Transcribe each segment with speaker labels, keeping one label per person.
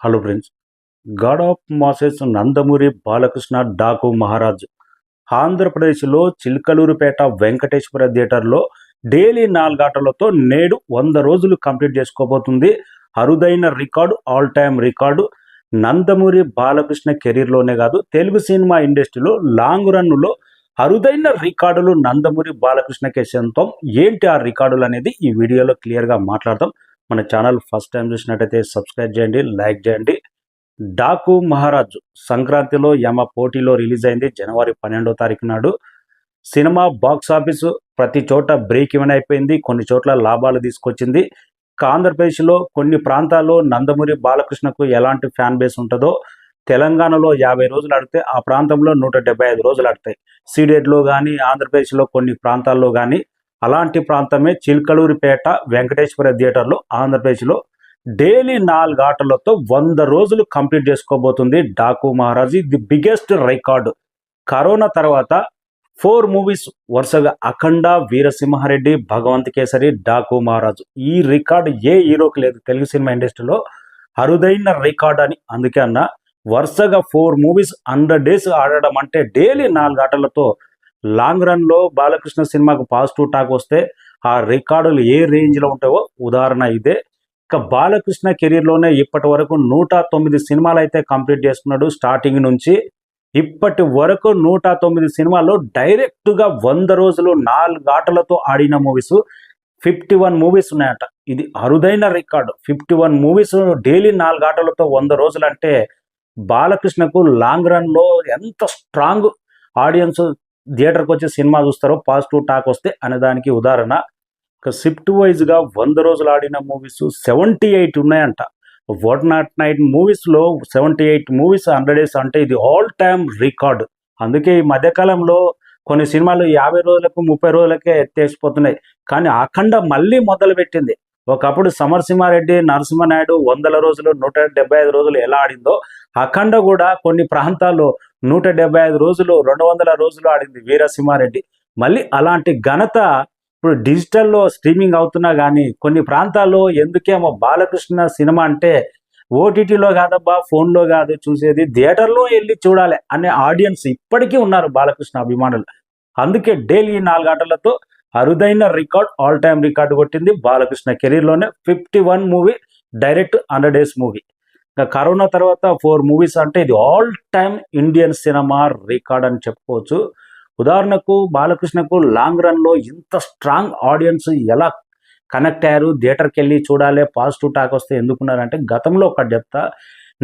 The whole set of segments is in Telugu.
Speaker 1: Hello friends. God of masses Nandamuri Balakrishna Daaku Maharaj ఆంధ్రప్రదేశ్లో చిలకలూరుపేట వెంకటేశ్వర థియేటర్లో డైలీ 4 ఆటలతో నేడు 100 రోజులు కంప్లీట్ చేసుకోబోతుంది. అరుదైన record, all time record. Nandamuri Balakrishna కెరీర్లోనే కాదు, తెలుగు సినిమా ఇండస్ట్రీలో లాంగ్ రన్లో అరుదైన రికార్డులు నందమూరి బాలకృష్ణకే సొంతం. ఏంటి ఆ రికార్డులు అనేది ఈ వీడియోలో క్లియర్గా మాట్లాడతాం. మన ఛానల్ ఫస్ట్ టైం చూసినట్టయితే సబ్స్క్రైబ్ చేయండి, లైక్ చేయండి. డాకు మహారాజ్ సంక్రాంతిలో యమ పోటీలో రిలీజ్ అయింది జనవరి 12వ తారీఖు నాడు. సినిమా బాక్స్ ఆఫీసు ప్రతి చోట బ్రేక్ ఈవెన్ అయిపోయింది, కొన్ని చోట్ల లాభాలు తీసుకొచ్చింది. ఆంధ్రప్రదేశ్లో కొన్ని ప్రాంతాల్లో నందమూరి బాలకృష్ణకు ఎలాంటి ఫ్యాన్ బేస్ ఉంటుందో, తెలంగాణలో 50 రోజులు ఆడితే ఆ ప్రాంతంలో 175 రోజులు ఆడతాయి. సీడెడ్లో కానీ ఆంధ్రప్రదేశ్లో కొన్ని ప్రాంతాల్లో కానీ అలాంటి ప్రాంతమే చిలకలూరిపేట వెంకటేశ్వర థియేటర్లో ఆంధ్రప్రదేశ్లో డైలీ 4 ఆటలతో 100 రోజులు కంప్లీట్ చేసుకోబోతుంది Daaku Maharaaj. The biggest record. Corona తర్వాత 4 మూవీస్ వరుసగా అఖండ, వీరసింహారెడ్డి, భగవంత్ కేసరి, డాకు మహారాజ్. ఈ రికార్డు ఏ హీరోకి లేదు తెలుగు సినిమా ఇండస్ట్రీలో. అరుదైన రికార్డ్ అని అందుకే అన్న. వరుసగా 4 మూవీస్ 100 డేస్ ఆడడం అంటే డైలీ 4 ఆటలతో లాంగ్ రన్లో బాలకృష్ణ సినిమాకు పాజిటివ్ టాక్ వస్తే ఆ రికార్డులు ఏ రేంజ్లో ఉంటాయో ఉదాహరణ ఇదే. ఇక బాలకృష్ణ కెరీర్లోనే ఇప్పటి వరకు 109 సినిమాలు అయితే కంప్లీట్ చేసుకున్నాడు. స్టార్టింగ్ నుంచి ఇప్పటి వరకు 109 సినిమాల్లో డైరెక్ట్గా 100 రోజులు 4 ఆటలతో ఆడిన మూవీస్ 51 మూవీస్ ఉన్నాయట. ఇది అరుదైన రికార్డు. 51 మూవీస్ డైలీ 4 ఆటలతో 100 రోజులు అంటే బాలకృష్ణకు లాంగ్ రన్లో ఎంత స్ట్రాంగ్ ఆడియన్స్ థియేటర్కి వచ్చి సినిమా చూస్తారో పాజిటివ్ టాక్ వస్తే అనేదానికి ఉదాహరణ. షిఫ్ట్ వైజ్గా 100 రోజులు ఆడిన మూవీస్ 78 ఉన్నాయంట. వాట్ నాట్ నైట్ మూవీస్లో 78 మూవీస్ 100 డేస్ అంటే ఇది ఆల్ టైమ్ రికార్డ్. అందుకే ఈ మధ్యకాలంలో కొన్ని సినిమాలు 50 రోజులకు 30 రోజులకే ఎత్తేసిపోతున్నాయి. కానీ అఖండ మళ్ళీ మొదలుపెట్టింది. ఒకప్పుడు సమరసింహారెడ్డి, నరసింహనాయుడు 100 రోజులు 175 రోజులు ఎలా ఆడిందో అఖండ కూడా కొన్ని ప్రాంతాల్లో 175 రోజులు 200 రోజులు ఆడింది వీరసింహారెడ్డి. మళ్ళీ అలాంటి ఘనత ఇప్పుడు డిజిటల్లో స్ట్రీమింగ్ అవుతున్నా కానీ కొన్ని ప్రాంతాల్లో ఎందుకేమో బాలకృష్ణ సినిమా అంటే ఓటీటీలో కాదబ్బా, ఫోన్లో కాదు చూసేది, థియేటర్లో వెళ్ళి చూడాలి అనే ఆడియన్స్ ఇప్పటికీ ఉన్నారు బాలకృష్ణ అభిమానులు. అందుకే డైలీ 4 ఆటలతో అరుదైన రికార్డ్, ఆల్ టైమ్ రికార్డు కొట్టింది బాలకృష్ణ కెరీర్లోనే. 51 మూవీ డైరెక్ట్ 100 డేస్ మూవీ. ఇంకా కరోనా తర్వాత 4 మూవీస్ అంటే ఇది all time Indian cinema record అని చెప్పుకోవచ్చు. ఉదాహరణకు బాలకృష్ణకు లాంగ్ రన్లో ఇంత స్ట్రాంగ్ ఆడియన్స్ ఎలా కనెక్ట్ అయ్యారు, థియేటర్కి వెళ్ళి చూడాలి, పాజిటివ్ టాక్ వస్తే ఎందుకున్నారంటే గతంలో ఒకటి చెప్తా.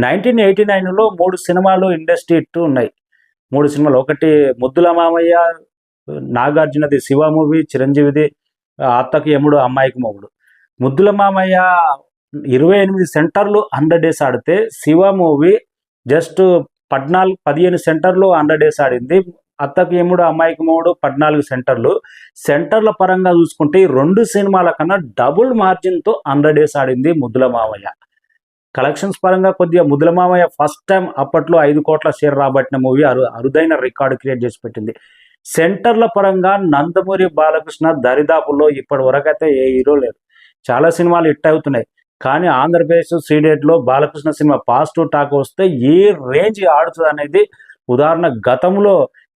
Speaker 1: 1989లో 3 సినిమాలు ఇండస్ట్రీ హిట్ ఉన్నాయి. 3 సినిమాలు. ఒకటి ముద్దుల మామయ్య, నాగార్జునది శివ మూవీ, చిరంజీవిది అత్తకి యముడు అమ్మాయికి మొగుడు. ముద్దుల మామయ్య 28 సెంటర్లు 100 డేస్ ఆడితే శివ మూవీ జస్ట్ 15 సెంటర్లు 100 డేస్ ఆడింది. అత్తకి యముడు అమ్మాయికి మొగుడు 14 సెంటర్లు. సెంటర్ల పరంగా చూసుకుంటే ఈ 2 సినిమాల కన్నా డబుల్ మార్జిన్తో 100 డేస్ ఆడింది ముద్దుల మామయ్య. కలెక్షన్స్ పరంగా కొద్దిగా ముద్దుల మామయ్య ఫస్ట్ టైం అప్పట్లో 5 కోట్ల షేర్ రాబట్టిన మూవీ అరుదైన రికార్డు క్రియేట్ చేసి పెట్టింది. సెంటర్ల పరంగా నందమూరి బాలకృష్ణ దరిదాపుల్లో ఇప్పటి వరకు అయితే ఏ హీరో లేదు. చాలా సినిమాలు హిట్ అవుతున్నాయి. కానీ ఆంధ్రప్రదేశ్ సీడెడ్లో బాలకృష్ణ సినిమా పాజిటివ్ టాక్ వస్తే ఏ రేంజ్ ఆడుతుంది అనేది ఉదాహరణ. గతంలో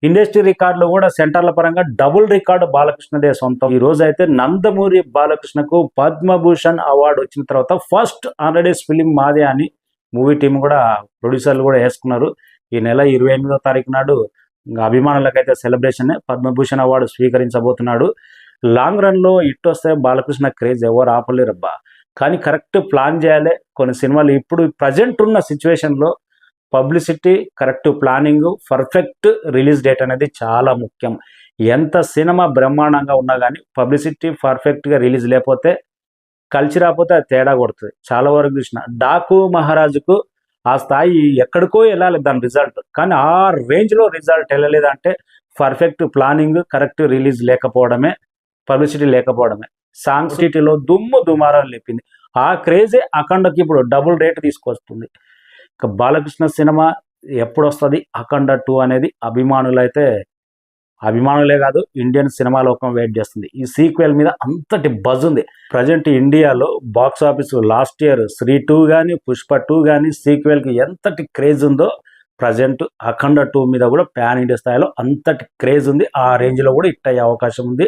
Speaker 1: ఇండస్ట్రీ రికార్డులు కూడా సెంటర్ల పరంగా డబుల్ రికార్డు బాలకృష్ణదే సొంతం. ఈ రోజు అయితే నందమూరి బాలకృష్ణకు పద్మభూషణ్ అవార్డు వచ్చిన తర్వాత ఫస్ట్ 100 డేస్ ఫిలిం మాదే అని మూవీ టీం కూడా, ప్రొడ్యూసర్లు కూడా వేసుకున్నారు. ఈ నెల 28వ తారీఖు నాడు అభిమానులకైతే సెలబ్రేషన్ పద్మభూషణ్ అవార్డు స్వీకరించబోతున్నాడు. లాంగ్ రన్లో హిట్ వస్తే బాలకృష్ణ క్రేజ్ ఎవరు ఆపలేరబ్బా. కానీ కరెక్ట్ ప్లాన్ చేయాలి. కొన్ని సినిమాలు ఇప్పుడు ప్రజెంట్ ఉన్న సిచ్యువేషన్లో publicity, correct planning, perfect release date అనేది చాలా ముఖ్యం. ఎంత సినిమా బ్రహ్మాండంగా ఉన్నా కానీ పబ్లిసిటీ పర్ఫెక్ట్గా రిలీజ్ లేకపోతే, కలిసి రాకపోతే అది తేడా కొడుతుంది. చాలా వరకు చూసిన డాకు మహారాజుకు ఆ స్థాయి ఎక్కడికో వెళ్ళాలి దాని రిజల్ట్, కానీ ఆ రేంజ్లో రిజల్ట్ వెళ్ళలేదంటే పర్ఫెక్ట్ ప్లానింగ్, కరెక్ట్ రిలీజ్ లేకపోవడమే, పబ్లిసిటీ లేకపోవడమే. సాంగ్ సిటీలో దుమ్ము దుమారం లేపింది. ఆ క్రేజే అఖండకి ఇప్పుడు డబుల్ రేట్ తీసుకొస్తుంది. ఇక బాలకృష్ణ సినిమా ఎప్పుడు వస్తుంది అఖండ 2 అనేది అభిమానులు అయితే అభిమానులే కాదు, ఇండియన్ సినిమా లోకం వెయిట్ చేస్తుంది. ఈ సీక్వెల్ మీద అంతటి బజ్ ఉంది. ప్రజెంట్ ఇండియాలో box office last year 'Stree 2' కానీ 'పుష్ప 2' కానీ సీక్వెల్కి ఎంతటి క్రేజ్ ఉందో ప్రజెంట్ 'అఖండ 2' మీద కూడా పాన్ ఇండియా స్థాయిలో అంతటి క్రేజ్ ఉంది. ఆ రేంజ్లో కూడా హిట్ అయ్యే అవకాశం ఉంది.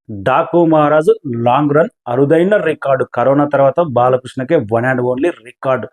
Speaker 1: 'డాకు మహారాజు' లాంగ్ రన్ అరుదైన రికార్డు. కరోనా తర్వాత బాలకృష్ణకే వన్ అండ్ ఓన్లీ రికార్డు.